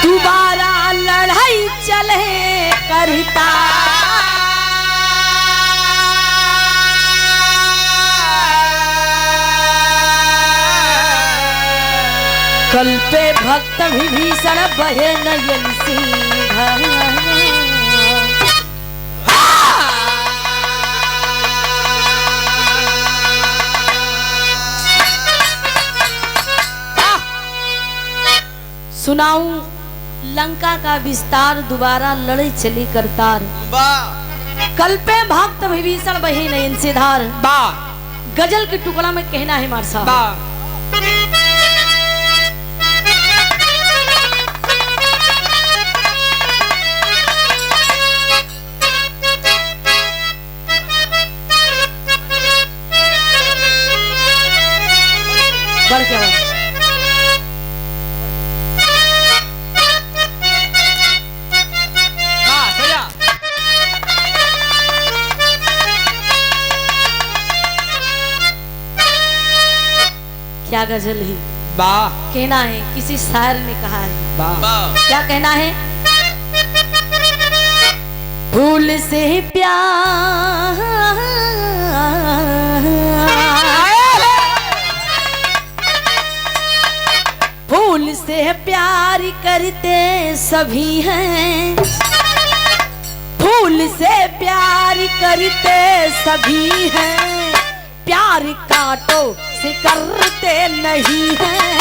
दोबारा लड़ाई चले करता। कल पे भक्त विभीषण बहे नयन सिंह। सुनाऊं लंका का विस्तार, दोबारा लड़े चली करतार। कल पे भक्त विभीषण बहे नयन से धार। गजल के टुकड़ा में कहना है मार साहब, बढ़ क्या बात? क्या गजल है, कहना है किसी शायर ने कहा है। क्या कहना है? फूल से प्यार, फूल से प्यार करते सभी हैं, फूल से प्यार करते सभी हैं, प्यार कांटों से करते नहीं हैं।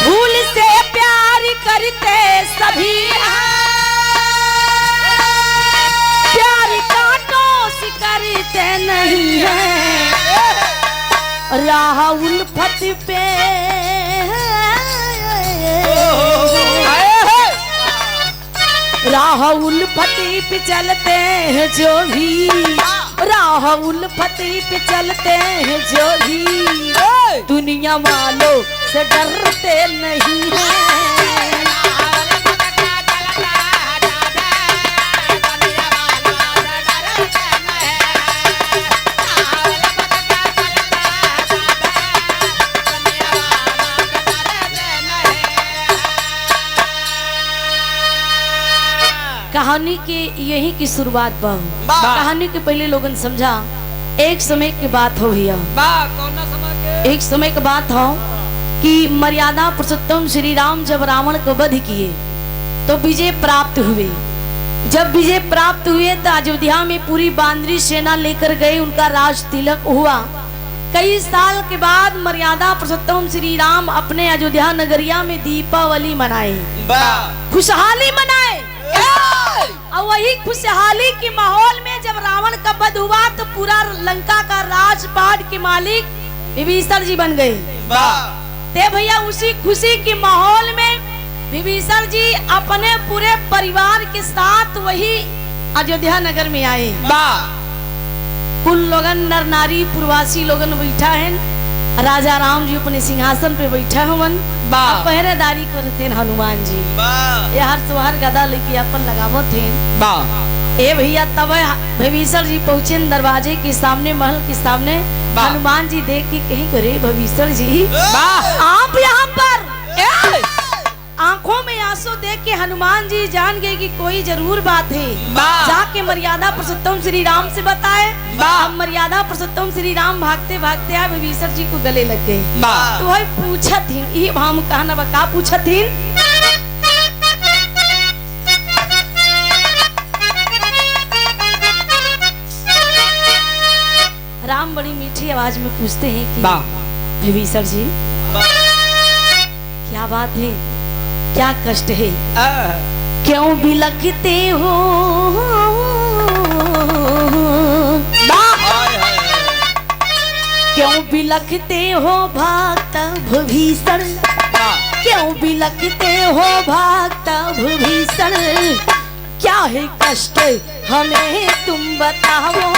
फूल से प्यार करते सभी हैं, प्यार कांटों से करते नहीं हैं। राह उल्फत पे राह उल्फत पे चलते हैं जो भी, राह उल्फत पे चलते हैं जो भी, दुनिया वालों से डरते नहीं हैं। कहानी के यही की शुरुआत बा। कहानी के पहले लोगन समझा एक समय की बात हो भैया, एक समय की बात हो कि मर्यादा पुरुषोत्तम श्री राम जब रावण को वध किए तो विजय प्राप्त हुए। जब विजय प्राप्त हुए तो अयोध्या में पूरी बांद्री सेना लेकर गए, उनका राज तिलक हुआ। कई साल के बाद मर्यादा पुरुषोत्तम श्री राम अपने अयोध्या नगरिया में दीपावली मनाए, खुशहाली मनाए। और वही खुशहाली के माहौल में जब रावण का वध हुआ तो पूरा लंका का राजपाट के मालिक विभीषण जी बन गए। ते भैया उसी खुशी के माहौल में विभीषण जी अपने पूरे परिवार के साथ वही अयोध्या नगर में आए। कुल लोगन नर नारी पूर्वासी लोगन बैठा है, राजा राम जी अपने सिंहासन पे बैठा हुवन, पहरेदारी करते हनुमान जी, यार सुहार गदा लेके अपन लगावो थे। ए भैया तब विभीषण जी पहुंचे दरवाजे के सामने, महल के सामने। हनुमान जी देख के कहीं करे विभीषण जी आप यहाँ पर, आंखों में आंसू देख के हनुमान जी जान गए कि कोई जरूर बात है। जाके मर्यादा पुरुषोत्तम श्री राम से बताए। मर्यादा पुरुषोत्तम श्री राम भागते भागते आए, विभीषण जी को गले लग गए। तो वही पूछा थी, ये भाम कहना बका पूछा थी, राम बड़ी मीठी आवाज में पूछते हैं कि विभीषण जी क्या बात है, क्या कष्ट है, क्यों बिलखते हो, क्यों बिलखते हो भक्त विभीषण, क्यों बिलखते हो भक्त विभीषण, क्या है कष्ट हमें तुम बताओ।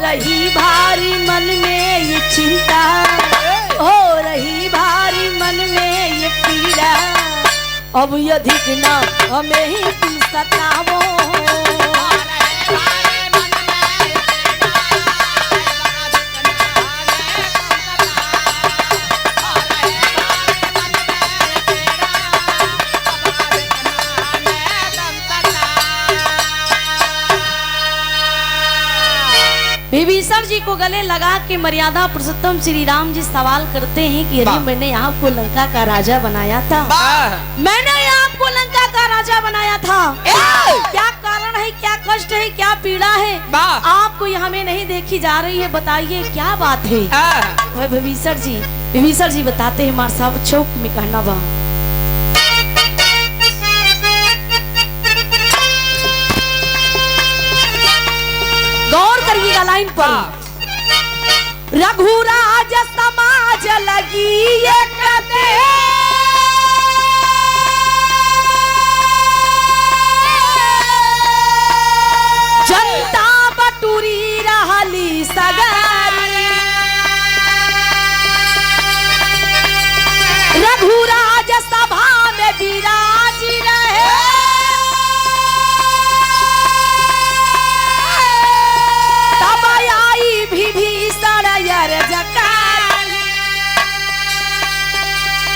रही भारी मन में ये चिंता, हो रही भारी मन में ये पीड़ा, अब अधिक ना हमें ही तुम सतावो। विभीषण जी को गले लगा के मर्यादा पुरुषोत्तम श्री राम जी सवाल करते हैं कि अरे मैंने आपको लंका का राजा बनाया था, मैंने आपको लंका का राजा बनाया था, क्या कारण है, क्या कष्ट है, क्या पीड़ा है, आपको यहाँ में नहीं देखी जा रही है, बताइए क्या बात है। विभीषण जी बताते हैं मार साहब चौक में कहना बा गौर करिएगा लाइन पर। रघुराज समाज लगी ये कहते, जनता बटुरी रहली सगरी, रघुराज सभा में विराज रहे, विभीषण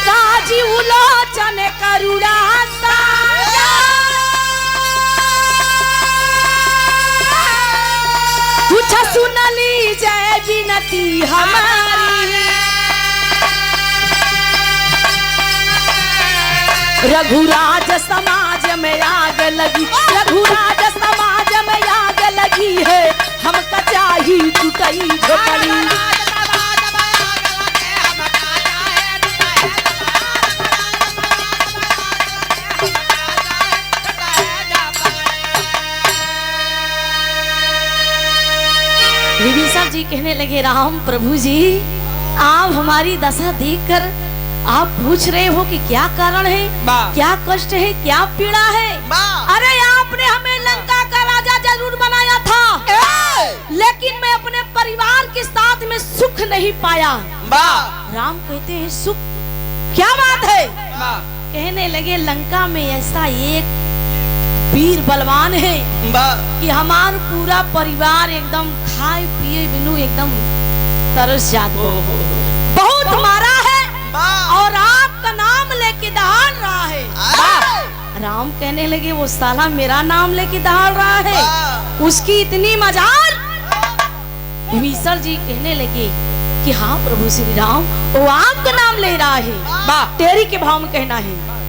काजी उलोचन करुणा कुछ सुनली जय विनती हमारी, रघुराज समाज में आग लगी, रघुराज समाज में आग लगी है, हम कचाही टूटई झोपड़ी, विभीषण जी कहने लगे राम प्रभु जी आप हमारी दशा देखकर आप पूछ रहे हो कि क्या कारण है, क्या कष्ट है, क्या पीड़ा है। अरे आपने हमें लंका का राजा जरूर बनाया था, लेकिन मैं अपने परिवार के साथ में सुख नहीं पाया। राम कहते हैं सुख, क्या बात है। कहने लगे लंका में ऐसा एक वीर बलवान है कि हमारा पूरा परिवार एकदम खाए पिए बिनु एकदम तरस जाता, बहुत मारा है और आपका नाम लेके दहाड़ रहा है। राम कहने लगे वो साला मेरा नाम लेके दहाड़ रहा है, उसकी इतनी मजाल। विभीषण जी कहने लगे कि हाँ प्रभु श्री राम वो आपका नाम ले रहा है, तेरी के भाव में कहना है।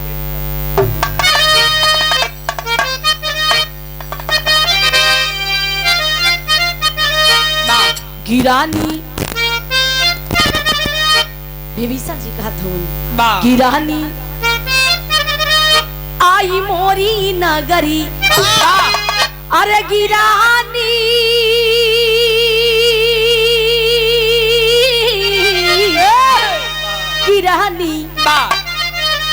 गिरानी विभीषण जी का धुन, गिरानी आई मोरी नगरी, अरे गिरानी गिरानी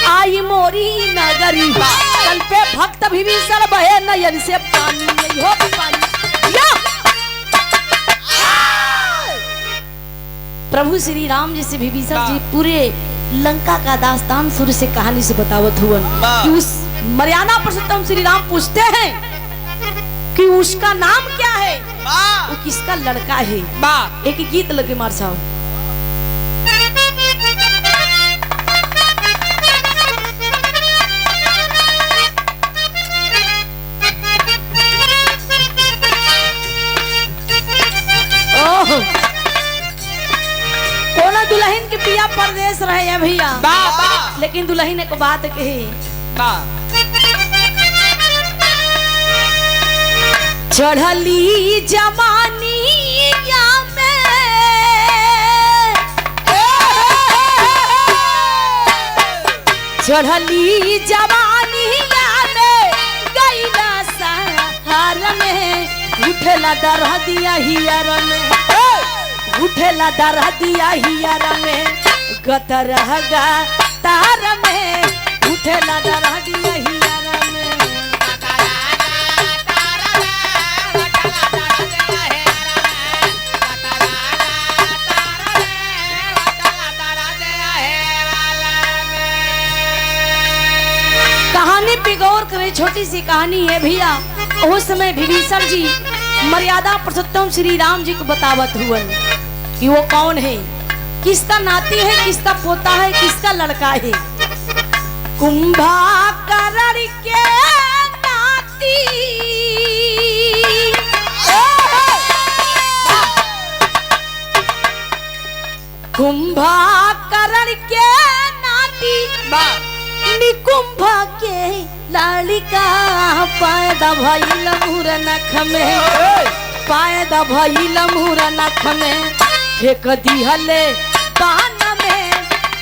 आई मोरी नगरी, कल पे भक्त विभीषण बहे नयन से पानी, हो पानी प्रभु श्री राम जी से विभीषण जी पूरे लंका का दास्तान शुरू से कहानी से बतावत हुआ कि उस मर्यादा पुरुषोत्तम श्री राम पूछते हैं कि उसका नाम क्या है, वो किसका लड़का है। एक गीत लगे मार साहब। दुल्हन के पिया परदेश रहे हैं भैया, लेकिन दुल्हन को बात कही, चढ़ली जवानी में चढ़ली जवानी में गई ना सहार में, उठला डर दिया हियर में, उठला डर दिया हियर में, गतर गा तार में, उठला डर दिया हियर में। छोटी सी कहानी है भैया। उस समय विभीषण जी मर्यादा पुरुषोत्तम श्री राम जी को बतावत हुए कि वो कौन है, किसका नाती है, किसका पोता है, किसका लड़का है। कुंभकर्ण के नाती कुंभकर्ण के नाती निकुंभ के लड़का पैदा भइल मुर नख में, पैदा भइल मुर नख में फेंक दिहले पान में,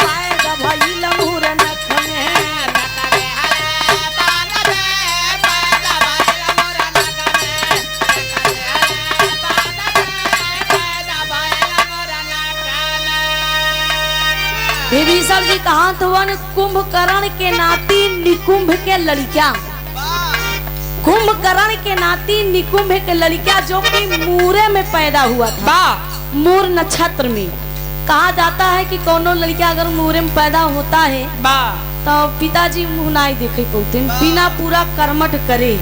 पैदा भइल मुर नख में। विभीषण जी कहा तो कुंभकर्ण के नाती निकुंभ के लड़कियां, कुंभकर्ण के नाती निकुंभ के लड़कियां जो कि मूरे में पैदा हुआ था। मूर नक्षत्र में कहा जाता है कि कोनो लड़कियां अगर मूरे में पैदा होता है तो पिताजी मुंह नहीं देखे पौते, बिना पूरा कर्मठ करे।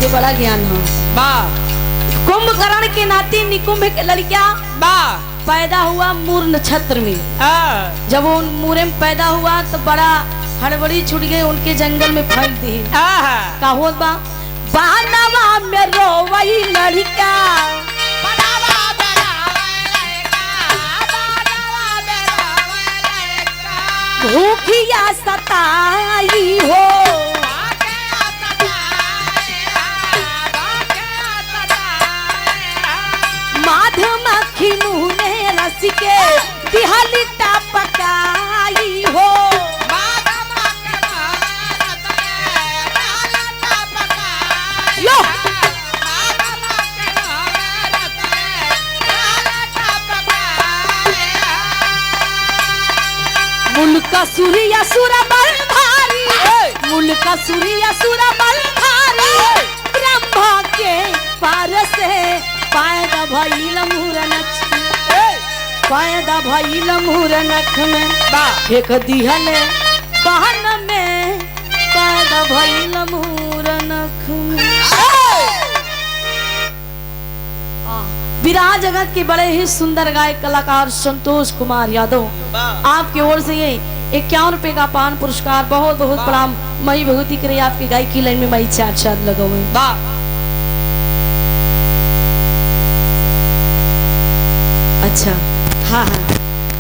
तो बड़ा ज्ञान हो। कुंभकर्ण के नाती निकुंभ के लड़कियां पैदा हुआ मूर नक्षत्र में। जब वो मूरे में पैदा हुआ तो बड़ा हड़बड़ी छूट गई, उनके जंगल में फेंक दी। का होत बा बानवा में रोवई लड़का, भूखिया सताई हो, मधुमक्खी मुँह में रस के दिहली टपकाई हो। मुल्का सूर्य सुर बल भारी, मुल्का सूर्य सुर बल भारी, ब्रह्मा के पार से पैदा भइल मुर नख, पैदा भइल मुर नख में फेंक दिहले बहन में, पैदा भइल मुर नख में। विराह जगत के बड़े ही सुंदर गायक कलाकार संतोष कुमार यादव, आपकी ओर से ये 51 रुपए का पान पुरस्कार, बहुत बहुत प्रणाम। मई भगवती करे आपकी गायकी लाइन में मई चार लगा हुए। अच्छा हाँ हाँ।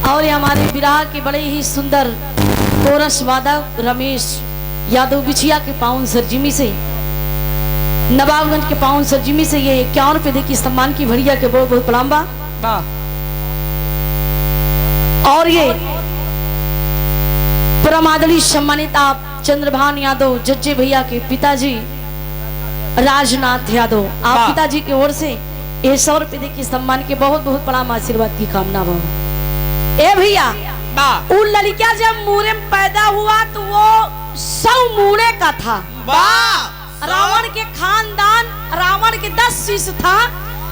और ये हमारे विराह के बड़े ही सुंदर कोरस वादक रमेश यादव बिछिया के पाउन सरजिमी से, नवाबगंज के पाउन सरजिमी से ये 51 रुपए देखिए सम्मान की भड़िया के बहुत बहुत प्रणाम बा। और ये परम आदरणीय सम्मानित आप चंद्रभान यादव जज्जे भैया के पिताजी राजनाथ यादव, आप पिताजी की ओर से ये 100 रुपए देखिए सम्मान के बहुत बहुत प्रणाम, आशीर्वाद की कामना हो। ए भैया उन लड़कियां जब मूरे में पैदा हुआ तो वो 100 मूड़े का था। रावण के खानदान, रावण के 10 शिष्य था,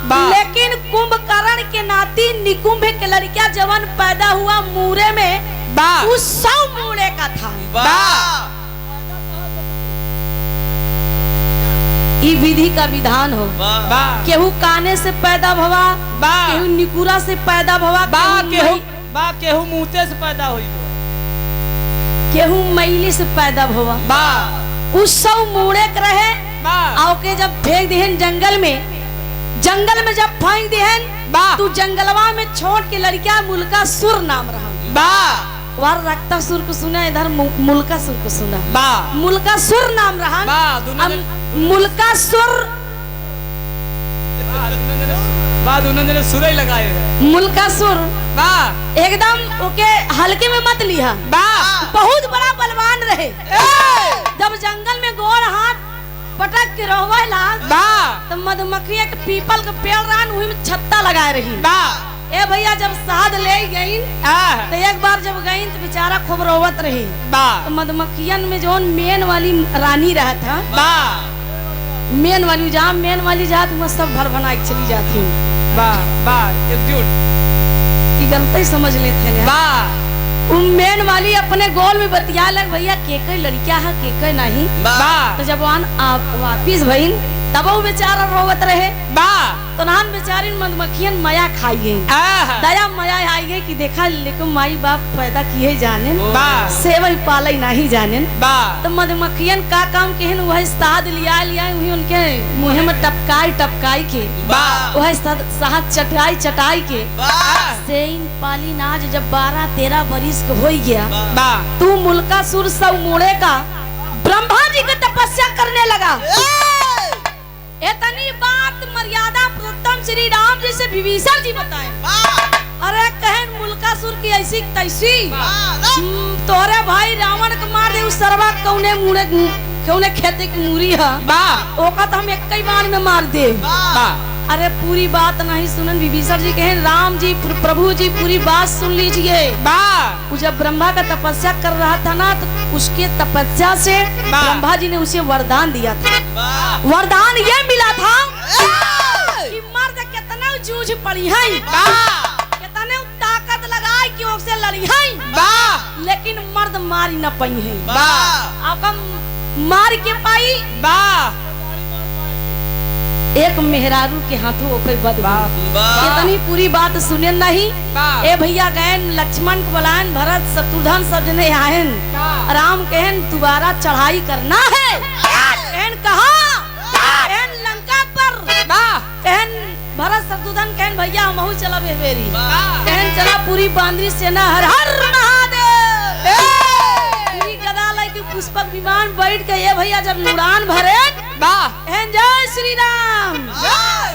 लेकिन कुंभकर्ण के नाती निकुंभ के लड़कियां जवन पैदा हुआ मूरे में उस 100 मूड़े का था। ये विधि का विधान हो। केहू काने से पैदा भवा, केहू निकुरा से पैदा भवा, केहू मुँह से पैदा हुई, केहू मैली से पैदा भवा। उस 100 मूड़े के रहे के जब फेंक दिहन जंगल में जब फेंक दिहन तो जंगलवा में छोड़ के लड़कियां मुल्का सुर नाम रहा। वार रक्ता सुर को सुना, इधर मुल्का सुर को सुना। मुल्का सुर नाम रहा। मुल्का सुर सुर लगाए मुल्का सुर एकदम ओके हल्के में मत लिया, बहुत बड़ा बलवान रहे। जब जंगल में गोर हाथ पटक के रोवेला तो मधुमक्खियां के पीपल के पेड़ रहन वही में छत्ता लगाए रही। ए भैया जब साध ले गई तो एक बार जब गई तो बेचारा खूब रोवत रही। तो मधुमक्खियन में जो मेन वाली रानी रहा था, मेन वाली जात में सब भर बना के चली जाती हूँ। एकजुट गलती समझ लेते हैं। मेन वाली अपने गोल में बतिया लग भैया के लड़किया है के नहीं। तो जब आप वापिस भईन तब वो बेचारा रोवत रहे तो नान बेचारी मधुमक्खियन माया खाइए दया माया आई है कि देखा लेकिन माई बाप पैदा किए जाने सेवई पाले नहीं जाने। तो मधुमक्खियन का काम के वह साद लिया वही उनके मुँह में टपकाई के वह साथ चटाई के से इन पाली नाज जब 12-13 बरिस के हो गया तू मुल्कासुर सब मोड़े का ब्रह्मा जी की तपस्या करने लगा। इतनी बात मर्यादा पुरुषोत्तम श्री राम जी से विभीषण जी बताए। अरे कहन मुल्कासुर की ऐसी तैसी तोरे भाई रावण को मार दे उस सरवा कौने खेते की मूरी है ओका तो हम एक ही बार में मार दे। अरे पूरी बात नहीं सुनन विभीषण जी कहे राम जी प्रभु जी पूरी बात सुन लीजिए। जब ब्रह्मा का तपस्या कर रहा था ना तो उसके तपस्या से ब्रह्मा जी ने उसे वरदान दिया था। वरदान ये मिला था कि मर्द कितना जूझ पड़ी है कितने ताकत लगाए कि उससे लड़ी है लेकिन मर्द मारी न पाई है। आपका मार के पाई एक मेहरारू के हाथों इतनी पूरी बात सुने नहीं। ए भैया गैन लक्ष्मण को बुलायन भरत शत्रुघ्न सब जने आयन राम कहन दोबारा चढ़ाई करना है कहन कहा लंका पर कहन भरत शत्रुघ्न कहन भैया हम चला बेरी कहन चला पूरी बांद्री सेना हर हर महादेव गदा लेके पुष्पक विमान बैठ के ये भैया जब उड़ान भरे जय श्री राम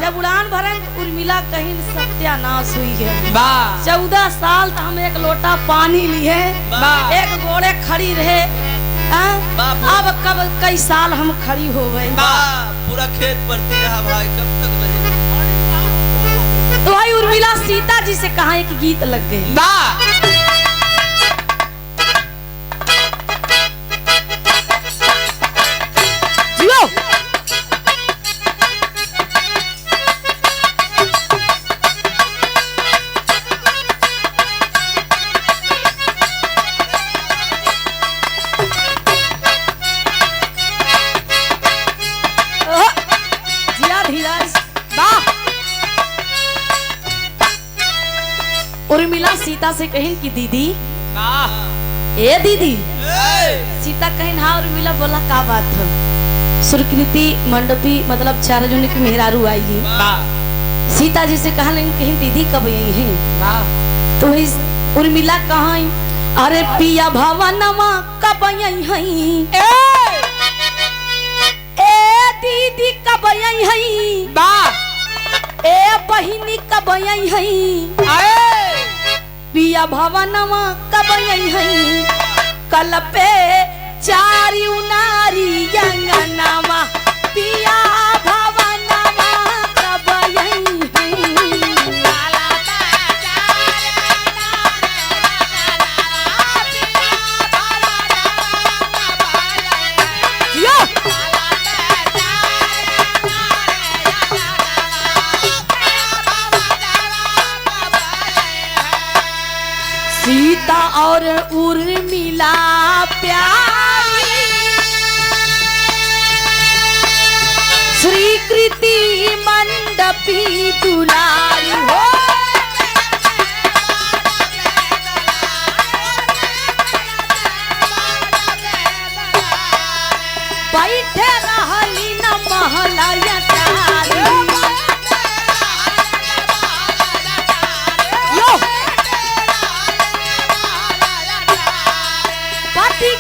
जब उड़ान भरे उर्मिला कहीं सत्यानाश हुई है। 14 साल तो हम एक लोटा पानी लिए एक घोड़े खड़ी रहे अब कब कई साल हम खड़ी हो गए पूरा खेत पड़ती रहा भाई कब तक तो भाई उर्मिला सीता जी से कहा एक गीत लग गई। उर्मिला सीता से कहिन कि दीदी ए दीदी सीता कहिन हाँ उर्मिला बोला का बात है। सुरकृति मंडपी मतलब 4 जन की मेहरारू आई है सीता जी से कहा कहीं दीदी कब आई है तो उर्मिला कहा अरे पिया भवनमा कब आई है ए दीदी कब आई है ए बहिनी कब आई है पिया भवनमा कब आई है कल पे 4 उनारी अंगनामा पिया भवनमा कब आई सीता और उर्मिला प्यारी श्रीकृति मंडपी दुलारी हो बैठे रहली न महलया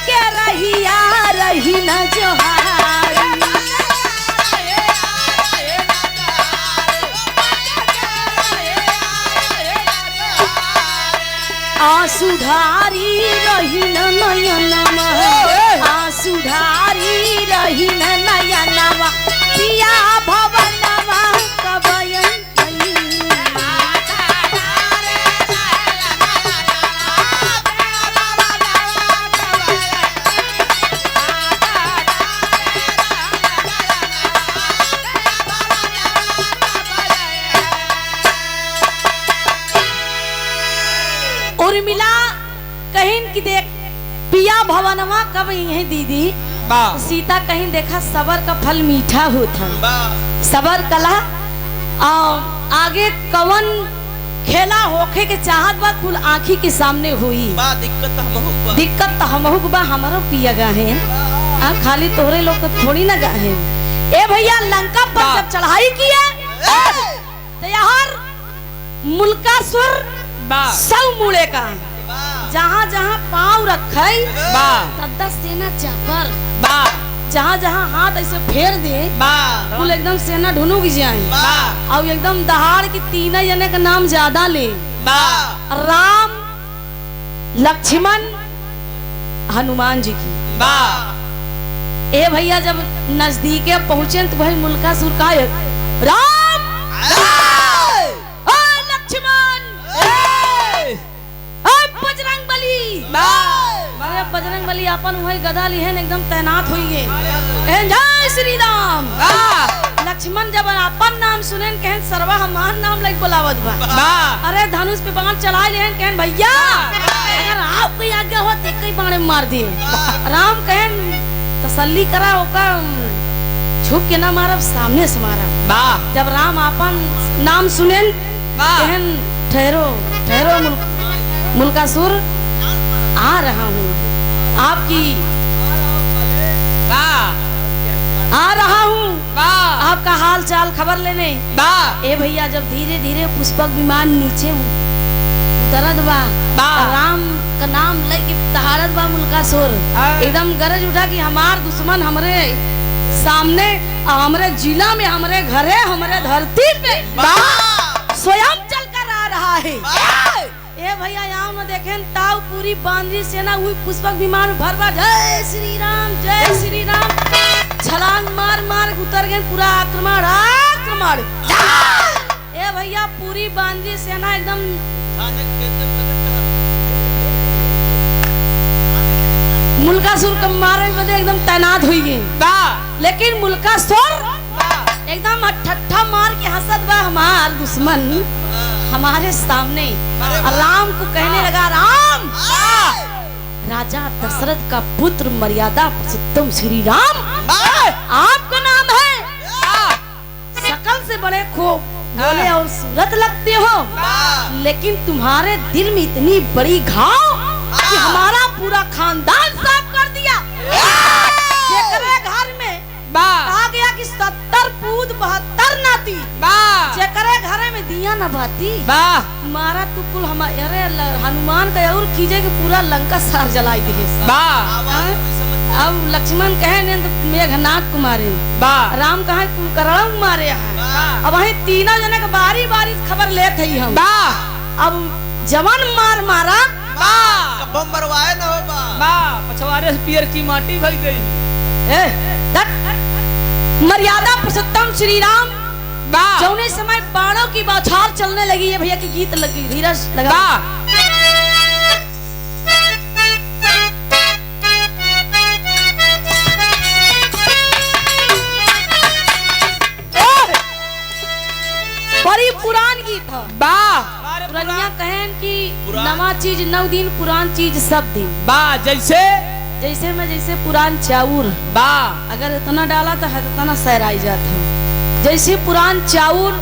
के रहिया रही न जोहारी आसुधारी रही न नयनमा आसुधारी रही न नयनमा पिया भवनमा कब आई उर्मिला कहीं भवनवा कब यही दीदी सीता कहीं देखा सबर का फल मीठा होता, सबर कला आगे कवन खेला होखे के चाहत बा कुल आँखी के सामने हुई दिक्कत हमहु बा हमारो पिया गाहे खाली तोहरे लोग को थोड़ी ना गाहे। ए भैया लंका पर जब चढ़ाई किया तो यार मुल्कासुर सब मुड़े का जहाँ जहाँ पाँव रखे तब सेना चापर जहाँ जहाँ हाथ ऐसे फेर दे कुल एकदम सेना ढूंढ जाए और एकदम दहाड़ की तीन जने का नाम ज्यादा ले राम लक्ष्मण हनुमान जी की। ए भैया जब नजदीक पहुंचे तो भाई मुल्कासुर का राम लक्ष्मण बजरंग बली बजरंग बली अपन वही गदा लिहन एकदम तैनात हुई गए जय श्री राम। लक्ष्मण जब अपन नाम सुने कहन सर्वा हमार नाम लग बुलावत बा अरे धनुष पे बाण चला लेन कहन भैया अगर आप कोई आज्ञा हो तो कई बाण मार दिए। राम कहन तसल्ली करा ओकर छुप के ना मारब सामने से मारा। जब राम अपन नाम सुने कहन ठहरो ठहरो मुल्कासुर आ रहा हूँ आपकी आ रहा हूँ आपका हाल चाल खबर लेने। ए भैया जब धीरे धीरे पुष्पक विमान नीचे उतरत बा राम का नाम लेके तहारत बा मुल्कासुर एकदम गरज उठा कि हमार दुश्मन हमरे सामने हमरे जिला में हमरे घरे हमरे धरती पे स्वयं चल कर आ रहा है। ए भैया यहाँ न देखें ताऊ पूरी बांद्री सेना हुई पुष्पक विमान भरवा जय श्री राम छलांग मार मार उतर गए पूरा आक्रमण ए भैया पूरी बांद्री सेना एकदम मुल्कासुर को मारे बदे एकदम तैनात हुई गई। लेकिन मुल्कासुर एकदम ठट्ठा मार के हंसत बा हमार दुश्मन हमारे सामने राम को कहने लगा राम राजा दशरथ का पुत्र मर्यादा पुरुषोत्तम श्री राम आपका नाम है शकल से बड़े खूब बोले और सूरत लगते हो लेकिन तुम्हारे दिल में इतनी बड़ी घाव कि हमारा पूरा खानदान साफ कर दिया। घर में आ गया कि 70 पूत 72 नाती जेकरे घरे में दिया न बाती मारा तू कुल हमारे हनुमान का और खींचे कि पूरा लंका सार जलाई दिले। अब लक्ष्मण कहे ने तो मेघनाथ कुमारी राम कहे कुंभकर्ण मारे अब वही तीनों जने के बारी बारी खबर लेते ही हम अब जवान मारा बम मरवाए न हो पछवाड़े से पियर की माटी भई गई। मर्यादा पुरुषोत्तम श्री राम जौने समय बाणों की बौछार चलने लगी है भैया की गीत लगी धीरज लगा बड़ी पुरान गीत है पुरानिया कहन की नवा चीज 9 दिन पुरान चीज सब दिन जैसे में जैसे पुरान चाउर अगर इतना डाला तो इतना सहराई जाता है जैसे पुरान चाउर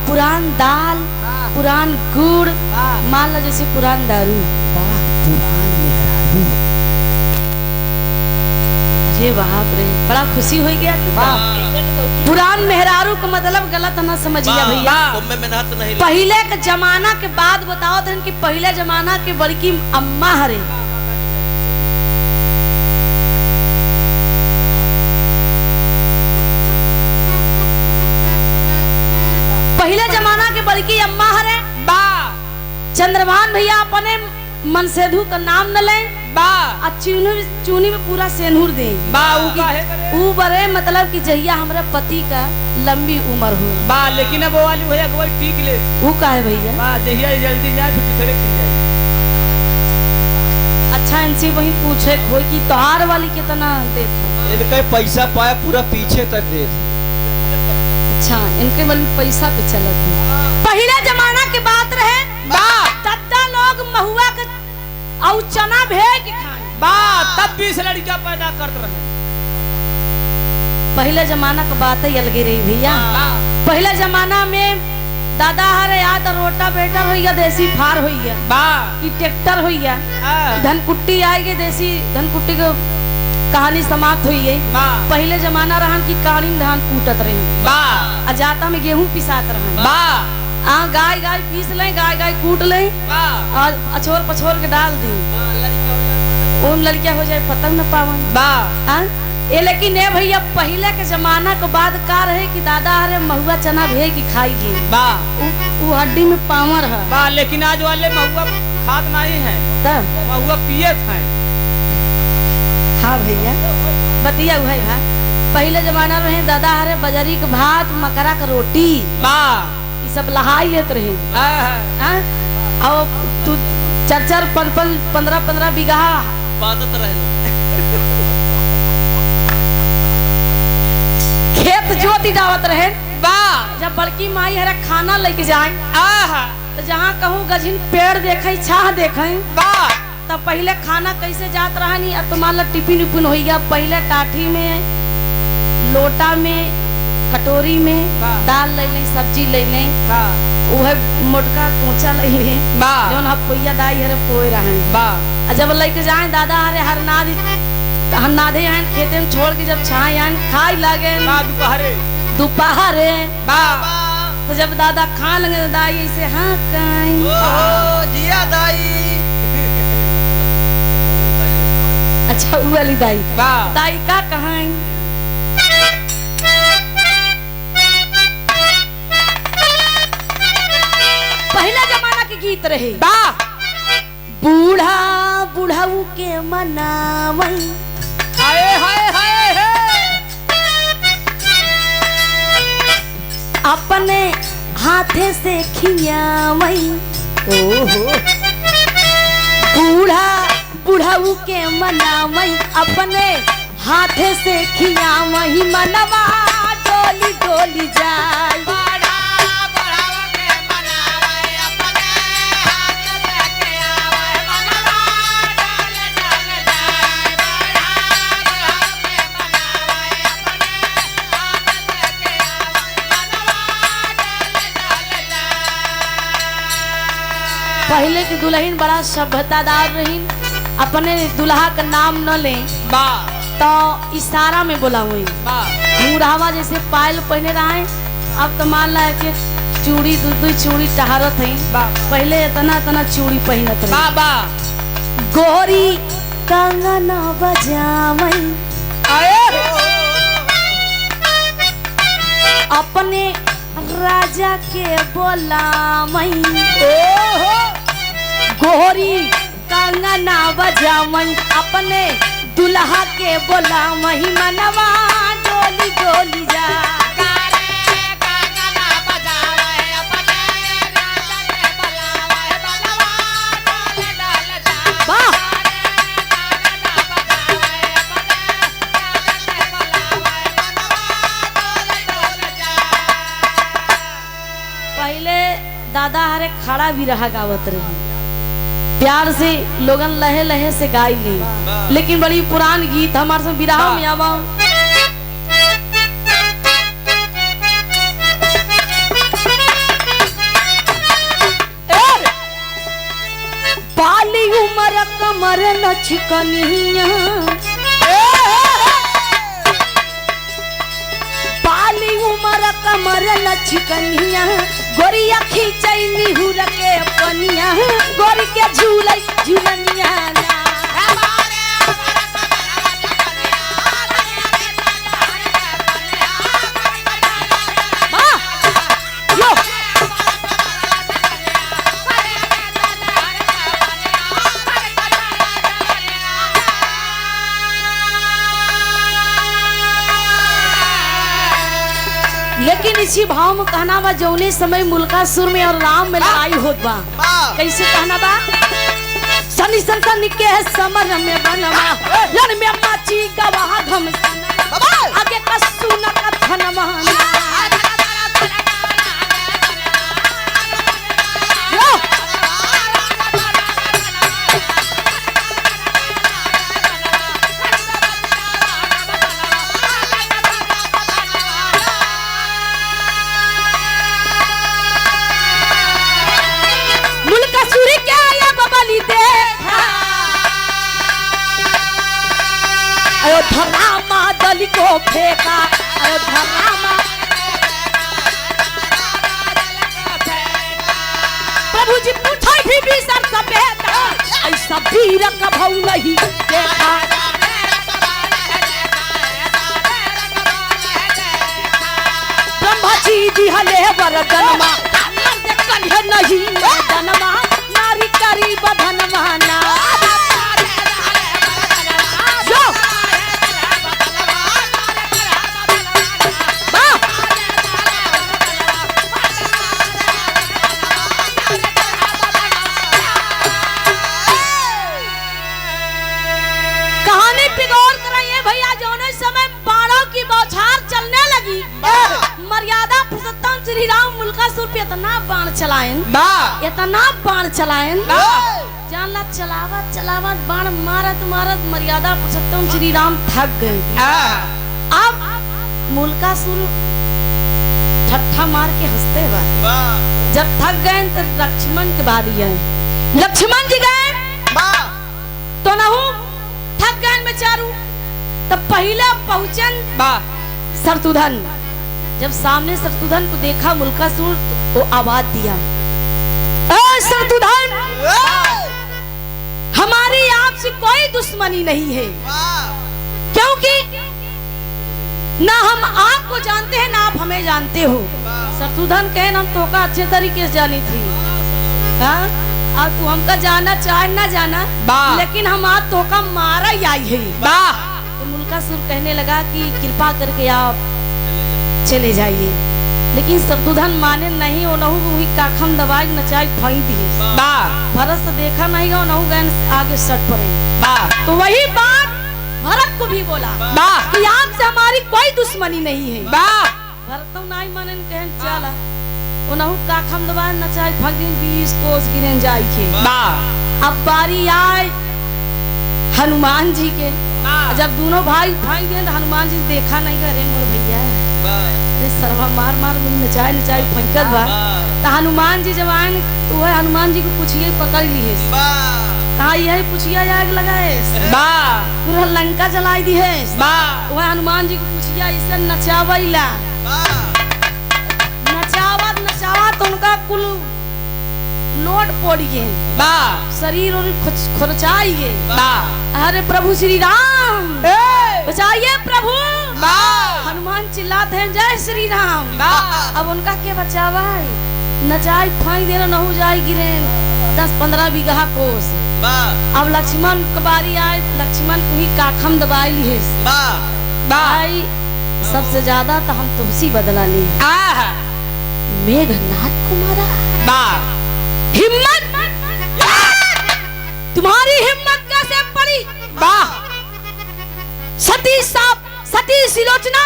पुरान दाल पुरान गुड़ मान लो जैसे पुरान दारू अरे बाप रे बड़ा खुशी हो गया पुरान मेहरारू का मतलब गलत ना समझिए भैया पहले के जमाना के बाद बताओ तो कि पहले जमाना के बड़की अम्मा हरे पहले जमाना के बड़की अम्मा हरे चंद्रभान भैया अपने मनसेधु का नाम न ले चूनी में पूरा सेनूर दे बरे मतलब कि जहिया हमारा पति का लंबी उम्र हो लेकिन अब वो वाली भैया कोई ठीक ले वो का है भैया जहिया जल्दी जाए छुट्टी सड़क खिल जाए। अच्छा इनसे वही पूछे कोई कि तोहार वाली कितना देता इनका पैसा पाया पूरा पीछे तक दे अच्छा इनके वाली पैसा पे चलत है पहले जमाना के बात रहे तब लोग महुआ के और चना भेज खाए। तब 20 लड़कियां पैदा करते रहे। पहले जमाना का बात ही अलग रही भैया। पहले जमाना में दादा हरे याद रोटा बेटर हो देसी फार हो ट्रैक्टर हो धनकुट्टी आएगी देसी धनकुट्टी को कहानी समाप्त हुई है। पहले जमाना रहा कि काली में धान कूटत रहे अजाता में गेहूं पिसात रहे गाय गाय पीस ले गाय गाय कूट ले और अछोर पछोर के डाल दी ओम लड़कियां हो जाए पतंग न पावन ये। लेकिन ये भैया पहले के जमाना के बाद का रहे कि दादा हरे महुआ चना भेज खाई वो हड्डी में पावर है लेकिन आज वाले महुआ खाद नहीं है महुआ पियत है। हाँ भैया बतिया हुआ है। पहले जमाना रहे दादा हरे बजरी के भात मकरा का रोटी ये सब लहाई लेत रहे और तू 4-4 15-15 बीघा बादत रहे खेत जोती दावत रहे। जब बड़की माई हरे खाना लेके जाए तो जहाँ कहूँ गझिन पेड़ देखे छाह देखे तब पहले खाना कैसे जात रहा नहीं अब तुम्हारा टिफिन उफिन हो गया। पहले टाठी में लोटा में कटोरी में दाल ले लें सब्जी ले लें वह मोटका कोचा ले लें जौन हम पोइया दाई हरे पोए रहे। जब लेके जाए दादा हरे हर नाद हम नादे आए खेते में छोड़ के जब छाए आए खाई लागे दोपहरे तो जब दादा खा लगे दाई ऐसे हाँ जिया दाई अच्छा वो वाली दाई दाई का कहां पहला जमाना के गीत रहे बूढ़ा बुढ़ाऊ के मनावई अपने हाथे से खियावई बूढ़ा बुढ़ाऊ के मनावई अपने हाथे से खियावई मनवा डोली डोली जाए। पहले की दुल्हन बड़ा सभ्यतादार रही अपने दुल्हा का नाम न ले तो इशारा में बोला हुई बूढ़ावा जैसे पायल पहने रहे अब तो मान ला के चूड़ी दू चूड़ी टहरत है पहले इतना चूड़ी पहनत रहे गोरी कंगन बजावई अपने राजा के बोलावई गोरी कंगना बजावई अपने दुल्हा के बोलावई मनवा डोली डोली जा। पहले दादा हरे खड़ा भी रहा गावत रही प्यार से लोगन लहे लहे से गाई ली लेकिन बड़ी पुरान गीत हमारे से बिरहा में आवा बाली उमर कमर लचकनिया बाली उमर कमर लचकनिया गोरिया खींचई हुर के पनिया गोरी के झूलै झूलनिया लेकिन इसी भाव में कहना बा जौने समय मुल्कासुर में और राम में लड़ाई होत बा कैसे कहना बा सनी सन के समर में बनवा लड़ में माची गवाह घम आगे कसू न कथनवा अयोध्या रामा दल को फेंका, अयोध्या रामा। प्रभु जी पूछा भी विभीषण का बेटा, ऐसा वीर कभू नहीं देखा। ब्रह्मा जी दिहले वरदानमा, कन्हे नहीं जनमा, नारी करी बधनमा ना। कहानी पिगौर कराइए भैया, जोने समय बाणों की बौछार चलने लगी, मर्यादा पुरुषोत्तम श्री राम मुल्कासुर पे इतना बाण चलाएं, इतना बाण चलाएं, जानला चलावत चलावत बाण मारत मारत मर्यादा पुरुषोत्तम श्री राम थक गए। अब मुल्कासुर ठट्ठा मार के हंसते बा। जब थक गए तो लक्ष्मण के बारी है, लक्ष्मण जी गए तो नहु थक गए बेचारू। तब पहले पहुंचन शत्रुघ्न, जब सामने शत्रुघ्न को देखा मुल्कासुर तो वो आवाज दिया, शत्रुघ्न हमारी आपसे कोई दुश्मनी नहीं है, क्योंकि ना हम आपको जानते हैं ना आप हमें जानते हो। शत्रुघ्न कहे हम तो का अच्छे तरीके से जानी थी, अब तू हमका जाना चाहे ना जाना, लेकिन हम आज तो का मारा ही आई है। तो मुल्कासुर कहने लगा कि कृपा करके आप चले जाइए, लेकिन शत्रुघ्न माने नहीं। वो नहु वही काखम दबाई नचाई फाई दी। भरत से देखा नहीं हो, नहु गए आगे सट पड़े। तो वही बात भरत को भी बोला कि आपसे हमारी कोई दुश्मनी नहीं है। भरत तो नहीं माने, कहें चला उनहु काखम दबाई नचाई फाई दिन 20 कोस गिरन जाई के। अब बारी आए हनुमान जी के, जब दोनों भाई भाई गए हनुमान जी देखा नहीं, करे मोर भैया अरे सरवा मार मार नचाई नचाई फंकत बा। तो हनुमान जी जब आए तो वह हनुमान जी को पूछिए पकड़ लिए, कहा यही पूछिया आग लगाए, पूरा लंका जलाई दी है। वह हनुमान जी को पूछिया इसे नचावैला, नचावत नचावत उनका कुल लोट पोड़िए, शरीर और खुरचाइए। अरे प्रभु श्री राम बचाइए प्रभु। हनुमान चिल्लाते हैं जय श्री राम। अब उनका क्या बचावा है, नचाई फाई देना न हो जाए गिरे 10-15 बीघा कोस। अब लक्ष्मण की बारी आए, लक्ष्मण को ही काखम दबाई लिए भाई। सबसे ज्यादा तो हम तुमसी बदला ली, मेघनाथ को मारा। हिम्मत तुम्हारी हिम्मत कैसे पड़ी? सती साप सती सिलोचना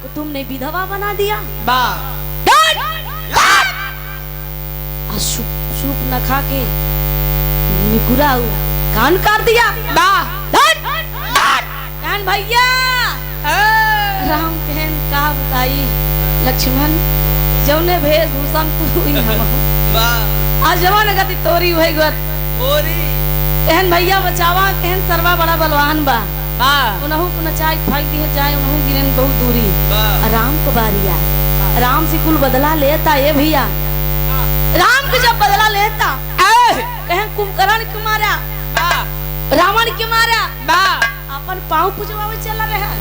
को तुमने विधवा बना दिया। सूप न खा के निकुरा कान काट दिया। कान भैया राम कहन का बताई लक्ष्मण जौने वेशभूषा तू ही हम आज जवान गति तोरी हुई गत कहन भैया बचावा। कहन सरवा बड़ा बलवान बा, उनहु को नचाई फाई दिए जाए, उनहु गिरन बहुत दूरी। राम को बारी आए, राम से कुल बदला लेता ये भैया। राम के जब बदला लेता कहन कुंभकर्ण के मारा, रावण के मारा, अपन पाँव पुजवावे चला रहा,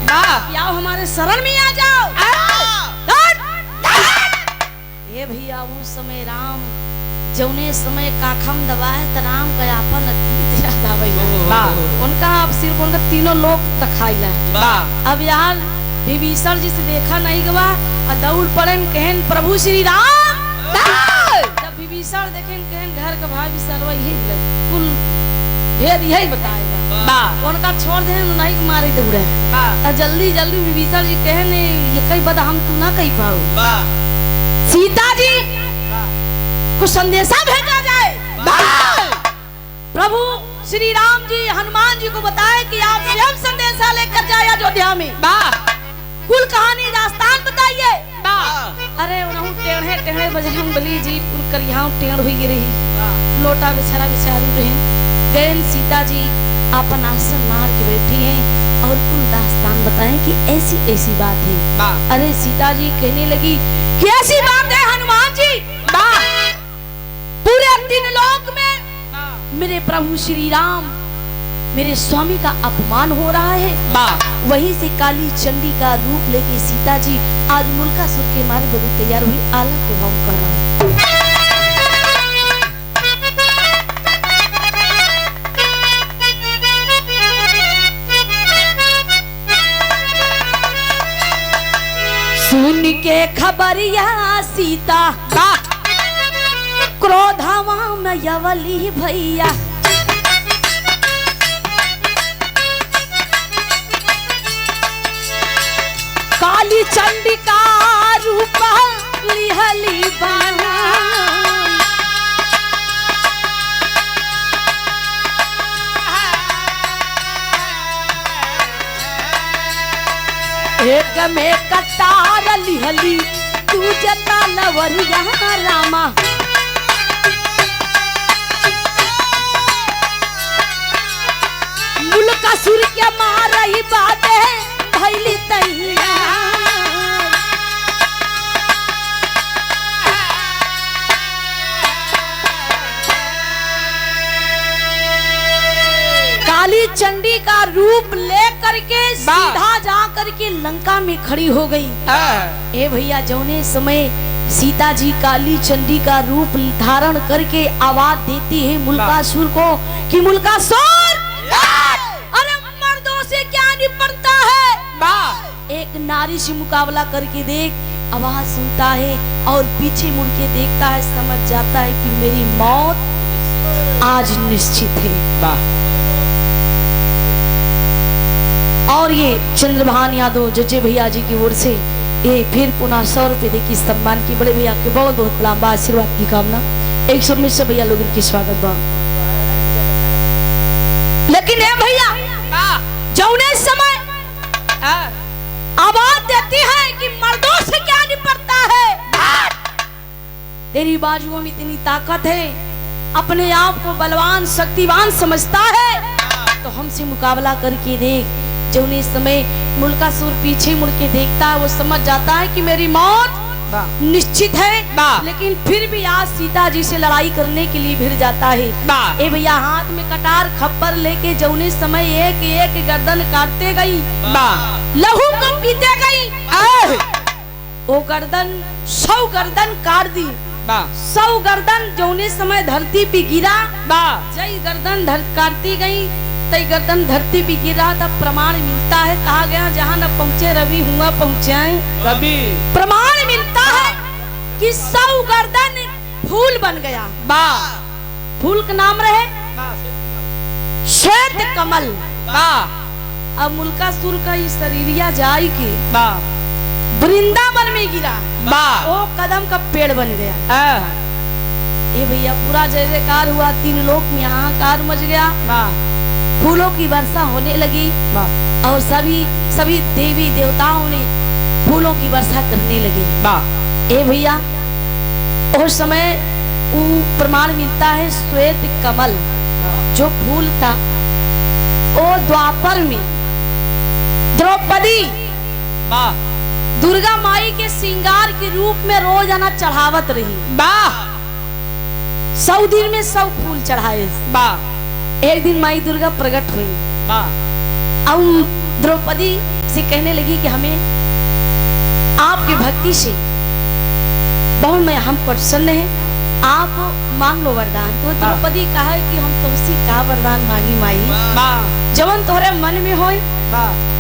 या हमारे शरण में आ जाओ। ये भैया उस समय राम जौने समय काखम दबाए तो राम का अपन अतीत याद आवे। उनका अब सिर्फ उनका तीनों लोग दिखाइला। अब यहाँ विभीषण जी से देखा नहीं गवा, दौड़ पड़े कहन प्रभु श्री राम। जब विभीषण देखे कहन घर का भाई सर्व यही कुल भेद यही बताएगा, उनका छोड़ दे नहीं मारे दौड़े। जल्दी जल्दी विभीषण जी कहने ये कई बता हम तू ना कही पाओ, सीता जी को संदेशा भेजा जाए। प्रभु श्री राम जी हनुमान जी को बताए कि आप स्वयं संदेशा लेकर जाए अयोध्या में। कुल कहानी दास्तान बताइए। अरे उन्होंने टेढ़े टेढ़े बजरंगबली जी कुल करियां टेढ़ हुई गिरी, लोटा बेचारा बेचारू रहे। गैन सीता जी अपन आसन मार के बैठी हैं। और कुल दास्तान बताएं कि ऐसी ऐसी बात है। अरे सीता जी कहने लगी कि ऐसी बात है हनुमान जी, पूरे 3 लोक में मेरे प्रभु श्री राम मेरे स्वामी का अपमान हो रहा है। वहीं से काली चंडी का रूप लेके सीता जी आज मुल्कासुर के मारे बदू तैयार हुई, आला के भाव कर रहा है। सुन के खबरिया सीता क्रोधवा में यवली भैया, काली चंडिका रूप लिहली बना, एक में कटार लिहली दूजे तलवरिया रामा, मुल्कासुर के मारई बाते भइली तैया, काली चंडी का रूप लेकर के सीधा जा करके लंका में खड़ी हो गई। ए भैया जौने समय सीता जी काली चंडी का रूप धारण करके आवाज देती है मुल्कासुर को कि मुल्कासुर अरे मर्दों से क्या निपटता है, एक नारी से मुकाबला करके देख, आवाज सुनता है और पीछे मुड़ के देखता है, समझ जाता है कि मेरी मौत आज निश्चित है। और ये चंद्रभान यादव जज्जे भैया जी की ओर से ये फिर पुनः 100 रुपए देखी सम्मान की, बड़े भैया के बहुत बहुत लंबा आशीर्वाद की कामना। 119 भैया लोग इनकी स्वागत बा। लेकिन है भैया जौने समय आवाज देती है कि मर्दों से क्या निपटता है, तेरी बाजुओं में इतनी ताकत है, अपने आप को बलवान शक्तिवान समझता है, तो हमसे मुकाबला करके देख। जौने समय मुल्कासुर पीछे मुड़ के देखता है, वो समझ जाता है कि मेरी मौत निश्चित है, लेकिन फिर भी आज सीता जी से लड़ाई करने के लिए भिड़ जाता है। ए भैया हाथ में कटार खप्पर लेके जौने समय एक एक गर्दन काटते गई, लहू को पीते गई, वो गर्दन 100 गर्दन काट दी। 100 गर्दन जौने समय धरती पे गिरा, जय गर्दन काटती गई, तई गर्दन धरती पे गिरा, तब प्रमाण मिलता है, कहा गया जहाँ न पहुँचे रवि हुआ पहुँचाए कभी। प्रमाण मिलता है कि 100 गर्दन फूल बन गया। फूल का नाम रहे श्वेत कमल। अब मुल्कासुर का ये शरीरिया जाई के वृंदावन में गिरा, वो कदम का पेड़ बन गया। ये भैया पूरा जय जयकार हुआ, 3 लोक में हाहाकार मच गया, फूलों की वर्षा होने लगी और सभी देवी देवताओं ने फूलों की वर्षा करने लगी। ए भैया उस समय वो प्रमाण मिलता है श्वेत कमल जो फूल था, वो द्वापर में द्रौपदी दुर्गा माई के श्रृंगार के रूप में रोजाना चढ़ावत रही। 100 दिन में 100 फूल चढ़ाए। एक दिन माई दुर्गा प्रकट हुई, अब द्रौपदी से कहने लगी कि हमें आपकी भक्ति से बहुत में हम प्रसन्न हैं, आप मांग लो वरदान। तो द्रौपदी कहा कि हम तुमसे का वरदान मांगी माई, जवन तोहरे मन में हो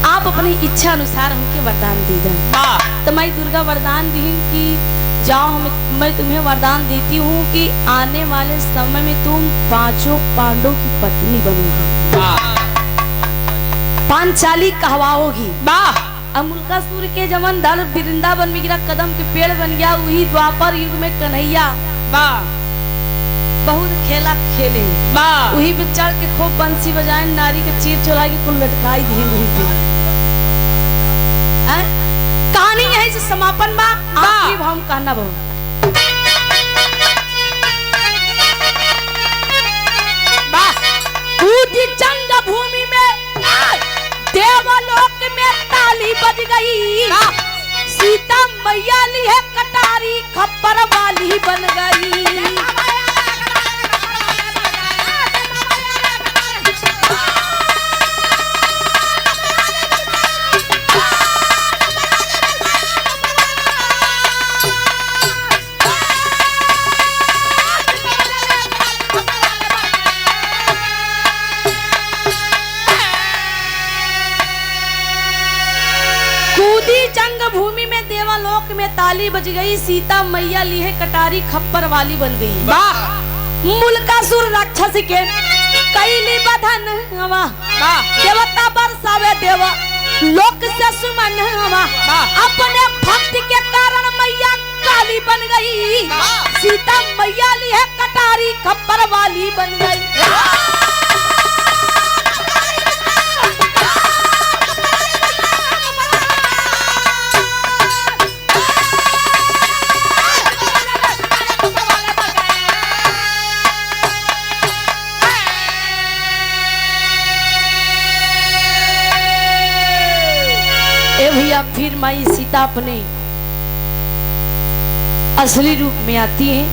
आप अपनी इच्छा अनुसार हमके वरदान दी जाए। तो माई दुर्गा वरदान दी कि जाओ मैं तुम्हें वरदान देती हूँ कि आने वाले समय में तुम 5 पांडवों की पत्नी बनोगी, पांचाली कहवाओगी। अब मुल्कासुर के जमन दल वृंदावन में गिरा, कदम के पेड़ बन गया। वही द्वापर युग में कन्हैया बहुत खेला खेले, वही पे चढ़ के खूब बंसी बजाए, नारी के चीर चुरा के कुल लटकाई दी वही पे। कहानी यही से समापन बा। आखिरी भाव कहना बहु जंग भूमि में देव में ताली बज गई, सीता मैया ली है कटारी खप्पर वाली बन गई। जंग भूमि में देवालोक में ताली बज गई, सीता मैया ली है कटारी खप्पर वाली बन गई। मुल्कासुर राक्षस के कैली बधन देवता बरसावे देवा लोक से सुमन अपने भक्ति के कारण मैया काली बन गई, सीता मैया ली है कटारी खप्पर वाली बन गई। भैया फिर माई सीता अपने असली रूप में आती है।